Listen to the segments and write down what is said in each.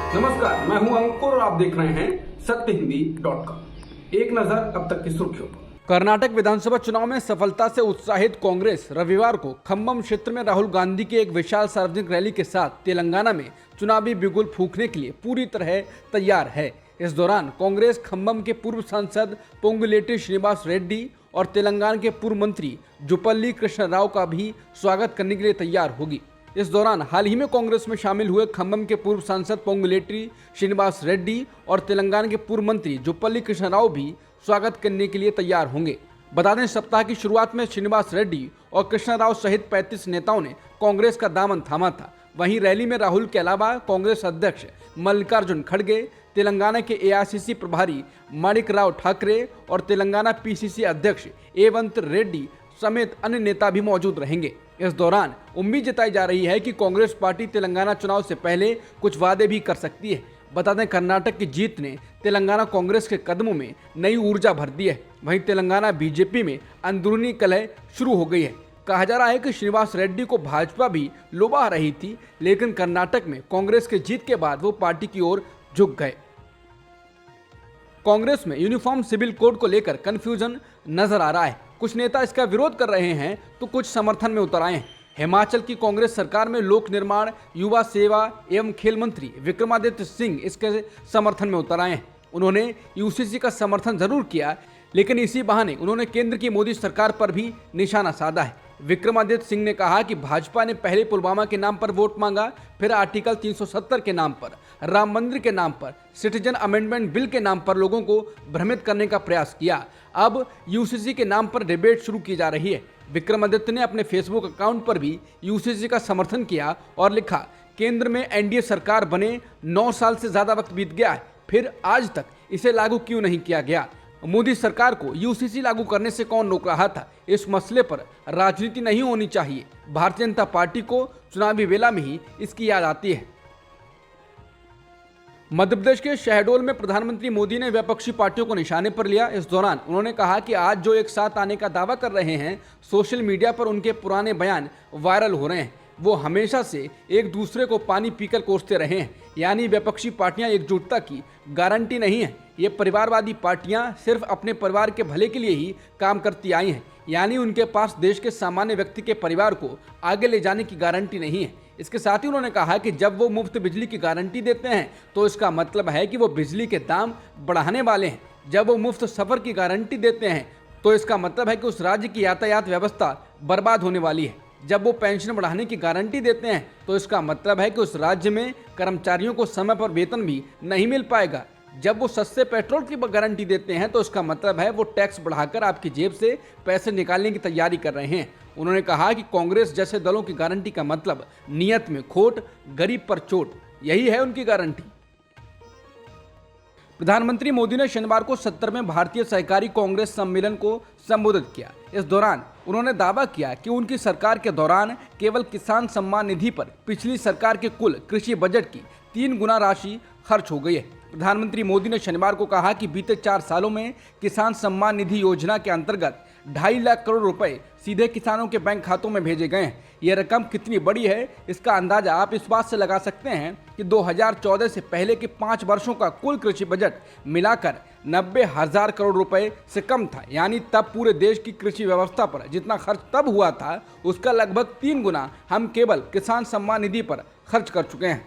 नमस्कार, मैं हूं अंकुर और आप देख रहे हैं सत्य हिंदी.com। एक नजर अब तक की सुर्खियों पर। कर्नाटक विधानसभा चुनाव में सफलता से उत्साहित कांग्रेस रविवार को खम्मम क्षेत्र में राहुल गांधी की एक विशाल सार्वजनिक रैली के साथ तेलंगाना में चुनावी बिगुल फूंकने के लिए पूरी तरह तैयार है। इस दौरान कांग्रेस खम्मम के पूर्व सांसद पोंगुलेटी श्रीनिवास रेड्डी और तेलंगाना के पूर्व मंत्री जुपल्ली कृष्ण राव का भी स्वागत करने के लिए तैयार होगी। इस दौरान हाल ही में कांग्रेस में शामिल हुए खम्मम के पूर्व सांसद पोंगुलेटी श्रीनिवास रेड्डी और तेलंगाना के पूर्व मंत्री जुपल्ली कृष्ण राव भी स्वागत करने के लिए तैयार होंगे। बता दें, सप्ताह की शुरुआत में श्रीनिवास रेड्डी और कृष्ण राव सहित 35 नेताओं ने कांग्रेस का दामन थामा था। वहीं रैली में राहुल के अलावा कांग्रेस अध्यक्ष मल्लिकार्जुन खड़गे, तेलंगाना के एआईसीसी प्रभारी माणिक राव ठाकरे और तेलंगाना पीसीसी अध्यक्ष रेवंत रेड्डी समेत अन्य नेता भी मौजूद रहेंगे। इस दौरान उम्मीद जताई जा रही है कि कांग्रेस पार्टी तेलंगाना चुनाव से पहले कुछ वादे भी कर सकती है। बता दें, कर्नाटक की जीत ने तेलंगाना कांग्रेस के कदमों में नई ऊर्जा भर दी है। वहीं तेलंगाना बीजेपी में अंदरूनी कलह शुरू हो गई है। कहा जा रहा है कि श्रीनिवास रेड्डी को भाजपा भी लोबा रही थी, लेकिन कर्नाटक में कांग्रेस की जीत के बाद वो पार्टी की ओर झुक गए। कांग्रेस में यूनिफॉर्म सिविल कोड को लेकर कंफ्यूजन नजर आ रहा है। कुछ नेता इसका विरोध कर रहे हैं तो कुछ समर्थन में उतर आए हैं। हिमाचल की कांग्रेस सरकार में लोक निर्माण, युवा सेवा एवं खेल मंत्री विक्रमादित्य सिंह इसके समर्थन में उतर आए हैं। उन्होंने यूसीसी का समर्थन जरूर किया, लेकिन इसी बहाने उन्होंने केंद्र की मोदी सरकार पर भी निशाना साधा है। विक्रमादित्य सिंह ने कहा कि भाजपा ने पहले पुलवामा के नाम पर वोट मांगा, फिर आर्टिकल 370 के नाम पर, राम मंदिर के नाम पर, सिटीजन अमेंडमेंट बिल के नाम पर लोगों को भ्रमित करने का प्रयास किया। अब यूसीसी के नाम पर डिबेट शुरू की जा रही है। विक्रमादित्य ने अपने फेसबुक अकाउंट पर भी यूसीसी का समर्थन किया और लिखा, केंद्र में एनडीए सरकार बने 9 साल से ज्यादा वक्त बीत गया है, फिर आज तक इसे लागू क्यों नहीं किया गया? मोदी सरकार को यूसीसी लागू करने से कौन रोक रहा था? इस मसले पर राजनीति नहीं होनी चाहिए। भारतीय जनता पार्टी को चुनावी वेला में ही इसकी याद आती है। मध्य प्रदेश के शहडोल में प्रधानमंत्री मोदी ने विपक्षी पार्टियों को निशाने पर लिया। इस दौरान उन्होंने कहा कि आज जो एक साथ आने का दावा कर रहे हैं, सोशल मीडिया पर उनके पुराने बयान वायरल हो रहे हैं। वो हमेशा से एक दूसरे को पानी पीकर कोसते रहे हैं, यानी विपक्षी पार्टियां एकजुटता की गारंटी नहीं है। ये परिवारवादी पार्टियां सिर्फ अपने परिवार के भले के लिए ही काम करती आई हैं, यानी उनके पास देश के सामान्य व्यक्ति के परिवार को आगे ले जाने की गारंटी नहीं है। इसके साथ ही उन्होंने कहा कि जब वो मुफ्त बिजली की गारंटी देते हैं तो इसका मतलब है कि वो बिजली के दाम बढ़ाने वाले हैं। जब वो मुफ्त सफर की गारंटी देते हैं तो इसका मतलब है कि उस राज्य की यातायात व्यवस्था बर्बाद होने वाली है। जब वो पेंशन बढ़ाने की गारंटी देते हैं तो इसका मतलब है कि उस राज्य में कर्मचारियों को समय पर वेतन भी नहीं मिल पाएगा। जब वो सस्ते पेट्रोल की गारंटी देते हैं तो इसका मतलब है वो टैक्स बढ़ाकर आपकी जेब से पैसे निकालने की तैयारी कर रहे हैं। उन्होंने कहा कि कांग्रेस जैसे दलों की गारंटी का मतलब नियत में खोट, गरीब पर चोट, यही है उनकी गारंटी। प्रधानमंत्री मोदी ने शनिवार को 70वें भारतीय सहकारी कांग्रेस सम्मेलन को संबोधित किया। इस दौरान उन्होंने दावा किया कि उनकी सरकार के दौरान केवल किसान सम्मान निधि पर पिछली सरकार के कुल कृषि बजट की 3 गुना राशि खर्च हो गई है। प्रधानमंत्री मोदी ने शनिवार को कहा कि बीते 4 सालों में किसान सम्मान निधि योजना के अंतर्गत 2.5 लाख करोड़ रुपए सीधे किसानों के बैंक खातों में भेजे गए हैं। यह रकम कितनी बड़ी है, इसका अंदाजा आप इस बात से लगा सकते हैं कि 2014 से पहले के 5 वर्षों का कुल कृषि बजट मिलाकर 90,000 करोड़ रुपए से कम था। यानी तब पूरे देश की कृषि व्यवस्था पर जितना खर्च तब हुआ था, उसका लगभग 3 गुना हम केवल किसान सम्मान निधि पर खर्च कर चुके हैं।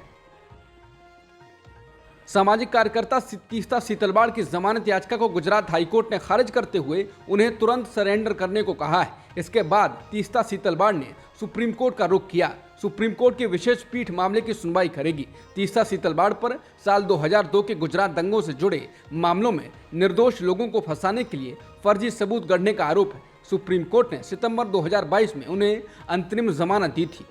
सामाजिक कार्यकर्ता तीस्ता सीतलवाड़ की जमानत याचिका को गुजरात हाईकोर्ट ने खारिज करते हुए उन्हें तुरंत सरेंडर करने को कहा है। इसके बाद तीस्ता सीतलवाड़ ने सुप्रीम कोर्ट का रुख किया। सुप्रीम कोर्ट की विशेष पीठ मामले की सुनवाई करेगी। तीस्ता सीतलवाड़ पर साल 2002 के गुजरात दंगों से जुड़े मामलों में निर्दोष लोगों को फंसाने के लिए फर्जी सबूत गढ़ने का आरोप है। सुप्रीम कोर्ट ने सितंबर 2022 में उन्हें अंतरिम जमानत दी थी।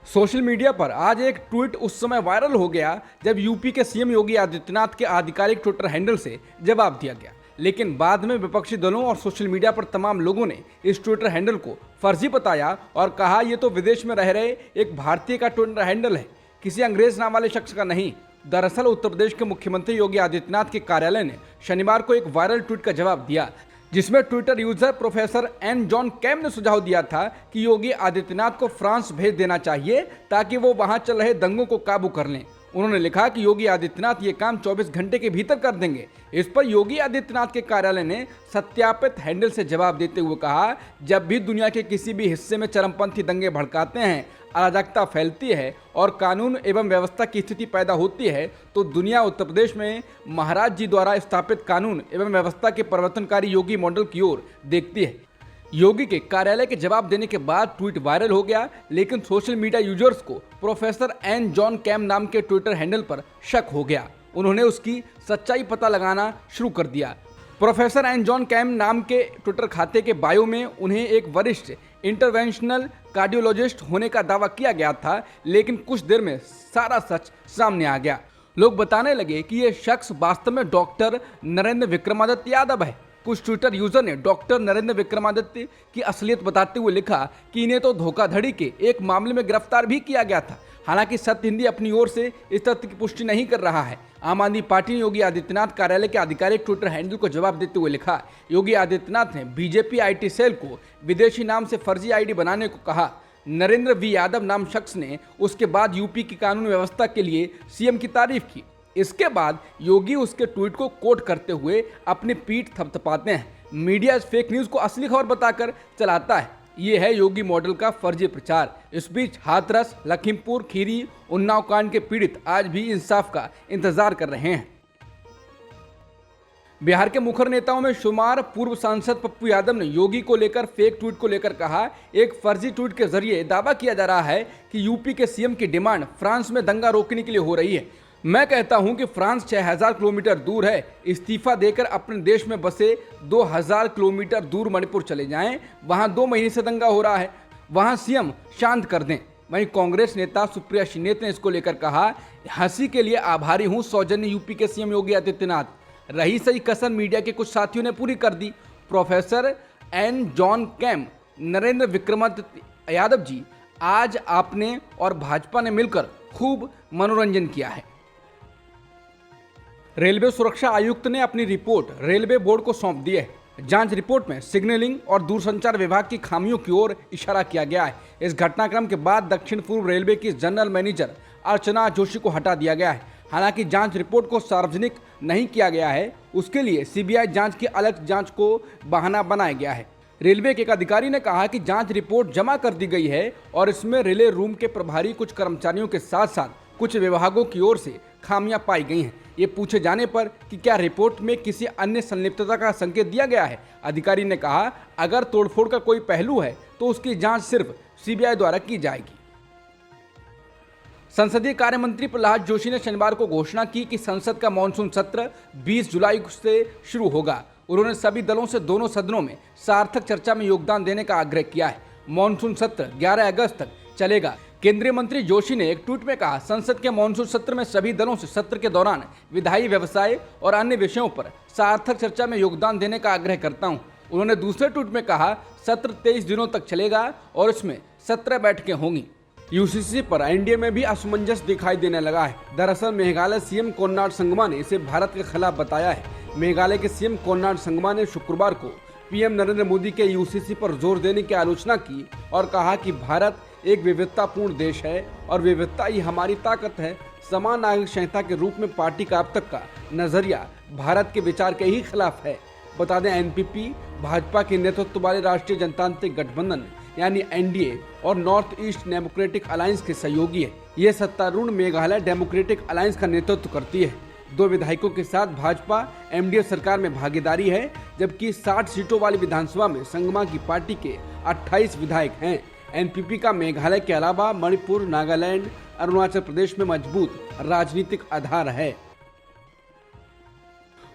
सोशल मीडिया पर आज एक ट्वीट उस समय वायरल हो गया जब यूपी के सीएम योगी आदित्यनाथ के आधिकारिक ट्विटर हैंडल से जवाब दिया गया, लेकिन बाद में विपक्षी दलों और सोशल मीडिया पर तमाम लोगों ने इस ट्विटर हैंडल को फर्जी बताया और कहा यह तो विदेश में रह रहे एक भारतीय का ट्विटर हैंडल है, किसी अंग्रेज नाम वाले शख्स का नहीं। दरअसल उत्तर प्रदेश के मुख्यमंत्री योगी आदित्यनाथ के कार्यालय ने शनिवार को एक वायरल ट्वीट का जवाब दिया, जिसमें Twitter user professor N John Cam ने सुझाव दिया था कि योगी आदित्यनाथ को फ्रांस भेज देना चाहिए ताकि वो वहां चल रहे दंगों को काबू कर लें। उन्होंने लिखा कि योगी आदित्यनाथ ये काम 24 घंटे के भीतर कर देंगे। इस पर योगी आदित्यनाथ के कार्यालय ने सत्यापित हैंडल से जवाब देते हुए कहा, जब भी दुनिया के किसी भी हिस्से में चरमपंथी दंगे भड़काते हैं, अराजकता फैलती है और कानून एवं व्यवस्था की स्थिति पैदा होती है, तो दुनिया उत्तर प्रदेश में महाराज जी द्वारा स्थापित कानून एवं व्यवस्था के परिवर्तनकारी योगी मॉडल की ओर देखती है। योगी के कार्यालय के जवाब देने के बाद ट्वीट वायरल हो गया, लेकिन सोशल मीडिया यूजर्स को प्रोफेसर एन जॉन कैम नाम के ट्विटर हैंडल पर शक हो गया। उन्होंने उसकी सच्चाई पता लगाना शुरू कर दिया। प्रोफेसर एन जॉन कैम नाम के ट्विटर खाते के बायो में उन्हें एक वरिष्ठ इंटरवेंशनल कार्डियोलॉजिस्ट होने का दावा किया गया था, लेकिन कुछ देर में सारा सच सामने आ गया। लोग बताने लगे कि ये शख्स वास्तव में डॉक्टर नरेंद्र विक्रमादित्य यादव है। कुछ ट्विटर यूजर ने डॉक्टर नरेंद्र विक्रमादित्य की असलियत बताते हुए लिखा कि इन्हें तो धोखाधड़ी के एक मामले में गिरफ्तार भी किया गया था। हालांकि सत्य हिंदी अपनी ओर से इस तथ्य की पुष्टि नहीं कर रहा है। आम आदमी पार्टी ने योगी आदित्यनाथ कार्यालय के आधिकारिक ट्विटर हैंडल को जवाब देते हुए लिखा, योगी आदित्यनाथ ने बीजेपी आईटी सेल को विदेशी नाम से फर्जी आईडी बनाने को कहा। नरेंद्र वी यादव नाम शख्स ने उसके बाद यूपी की कानून व्यवस्था के लिए सीएम की तारीफ की। इसके बाद योगी उसके ट्वीट को कोट करते हुए अपनी पीठ थपथपाते हैं। मीडिया इस फेक न्यूज को असली खबर बताकर चलाता है। ये है योगी मॉडल का फर्जी प्रचार। इस बीच हाथरस, लखीमपुर खीरी, उन्नाव कांड के पीड़ित आज भी इंसाफ का इंतजार कर रहे हैं। बिहार के मुखर नेताओं में शुमार पूर्व सांसद पप्पू यादव ने योगी को लेकर फेक ट्वीट को लेकर कहा, एक फर्जी ट्वीट के जरिए दावा किया जा रहा है कि यूपी के सीएम की डिमांड फ्रांस में दंगा रोकने के लिए हो रही है। मैं कहता हूं कि फ्रांस 6000 किलोमीटर दूर है। इस्तीफा देकर अपने देश में बसे 2000 किलोमीटर दूर मणिपुर चले जाएं। वहां 2 महीने से दंगा हो रहा है, वहां सीएम शांत कर दें। वहीं कांग्रेस नेता सुप्रिया शिंदे ने इसको लेकर कहा, हंसी के लिए आभारी हूं सौजन्य यूपी के सीएम योगी आदित्यनाथ। रही सही कसर मीडिया के कुछ साथियों ने पूरी कर दी। Professor N John Kam, Narendra Vikramaditya Yadav ji, आज आपने और भाजपा ने मिलकर खूब मनोरंजन किया है। रेलवे सुरक्षा आयुक्त ने अपनी रिपोर्ट रेलवे बोर्ड को सौंप दी है। जांच रिपोर्ट में सिग्नलिंग और दूरसंचार विभाग की खामियों की ओर इशारा किया गया है। इस घटनाक्रम के बाद दक्षिण पूर्व रेलवे की जनरल मैनेजर अर्चना जोशी को हटा दिया गया है। हालांकि जांच रिपोर्ट को सार्वजनिक नहीं किया गया है, उसके लिए सीबीआई जांच की अलग जांच को बहाना बनाया गया है। रेलवे के एक अधिकारी ने कहा कि जांच रिपोर्ट जमा कर दी गई है और इसमें रिले रूम के प्रभारी कुछ कर्मचारियों के साथ साथ कुछ विभागों की ओर से खामियां पाई गई हैं। ये पूछे जाने पर कि क्या रिपोर्ट में किसी अन्य संलिप्तता का संकेत दिया गया है, अधिकारी ने कहा, अगर तोड़फोड़ का कोई पहलू है तो उसकी जांच सिर्फ सीबीआई द्वारा की जाएगी। संसदीय कार्य मंत्री प्रहलाद जोशी ने शनिवार को घोषणा की कि संसद का मानसून सत्र 20 जुलाई से शुरू होगा। उन्होंने सभी दलों से दोनों सदनों में सार्थक चर्चा में योगदान देने का आग्रह किया है। मानसून सत्र 11 अगस्त तक चलेगा। केंद्रीय मंत्री जोशी ने एक ट्वीट में कहा, संसद के मानसून सत्र में सभी दलों से सत्र के दौरान विधायी व्यवसाय और अन्य विषयों पर सार्थक चर्चा में योगदान देने का आग्रह करता हूं। उन्होंने दूसरे ट्वीट में कहा, सत्र 23 दिनों तक चलेगा और इसमें 17 बैठकें होंगी। यूसीसी पर एनडीए में भी असमंजस दिखाई देने लगा है। दरअसल मेघालय सीएम कोनराड संगमा ने इसे भारत के खिलाफ बताया है। मेघालय के सीएम कोनराड संगमा ने शुक्रवार को पीएम नरेंद्र मोदी के यूसीसी पर जोर देने की आलोचना की और कहा कि भारत एक विविधतापूर्ण देश है और विविधता ही हमारी ताकत है। समान नागरिक संहिता के रूप में पार्टी का अब तक का नजरिया भारत के विचार के ही खिलाफ है। बता दें, एनपीपी भाजपा के नेतृत्व वाले राष्ट्रीय जनतांत्रिक गठबंधन यानी एनडीए और नॉर्थ ईस्ट डेमोक्रेटिक अलायंस के सहयोगी है। ये सत्तारूढ़ मेघालय डेमोक्रेटिक अलायंस का नेतृत्व करती है। 2 विधायकों के साथ भाजपा एमडीएफ सरकार में भागीदारी है, जबकि 60 सीटों वाली विधानसभा में संगमा की पार्टी के 28 विधायक हैं। एनपीपी का मेघालय के अलावा मणिपुर, नागालैंड, अरुणाचल प्रदेश में मजबूत राजनीतिक आधार है।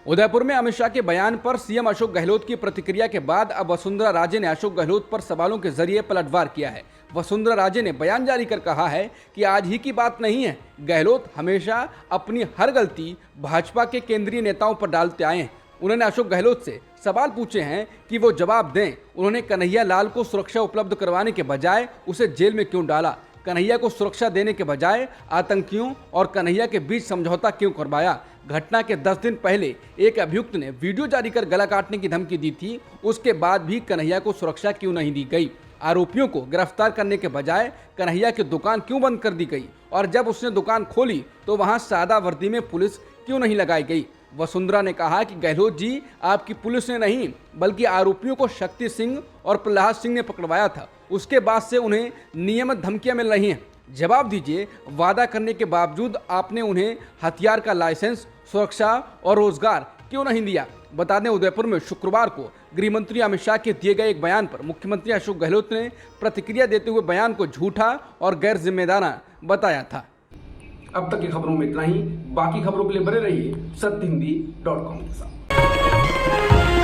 उदयपुर में अमित शाह के बयान पर सीएम अशोक गहलोत की प्रतिक्रिया के बाद अब वसुंधरा राजे ने अशोक गहलोत पर सवालों के जरिए पलटवार किया है। वसुंधरा राजे ने बयान जारी कर कहा है कि आज ही की बात नहीं है, गहलोत हमेशा अपनी हर गलती भाजपा के केंद्रीय नेताओं पर डालते आए हैं। उन्होंने अशोक गहलोत से सवाल पूछे हैं कि वो जवाब दें। उन्होंने कन्हैया लाल को सुरक्षा उपलब्ध करवाने के बजाय उसे जेल में क्यों डाला? कन्हैया को सुरक्षा देने के बजाय आतंकियों और कन्हैया के बीच समझौता क्यों करवाया? घटना के 10 दिन पहले एक अभियुक्त ने वीडियो जारी कर गला काटने की धमकी दी थी। उसके बाद भी कन्हैया को सुरक्षा क्यों नहीं दी गई? आरोपियों को गिरफ्तार करने के बजाय कन्हैया की दुकान क्यों बंद कर दी गई? और जब उसने दुकान खोली तो वहां सादा वर्दी में पुलिस क्यों नहीं लगाई गई? वसुंधरा ने कहा कि गहलोत जी, आपकी पुलिस ने नहीं बल्कि आरोपियों को शक्ति सिंह और प्रहलाद सिंह ने पकड़वाया था। उसके बाद से उन्हें नियमित धमकियां मिल रही हैं। जवाब दीजिए, वादा करने के बावजूद आपने उन्हें हथियार का लाइसेंस, सुरक्षा और रोजगार क्यों नहीं दिया? बता दें, उदयपुर में शुक्रवार को गृह मंत्री अमित शाह के दिए गए एक बयान पर मुख्यमंत्री अशोक गहलोत ने प्रतिक्रिया देते हुए बयान को झूठा और गैर जिम्मेदाराना बताया था। अब तक की खबरों में इतना ही। बाकी खबरों के लिए बने रहिए सत्यहिंदी.com के साथ।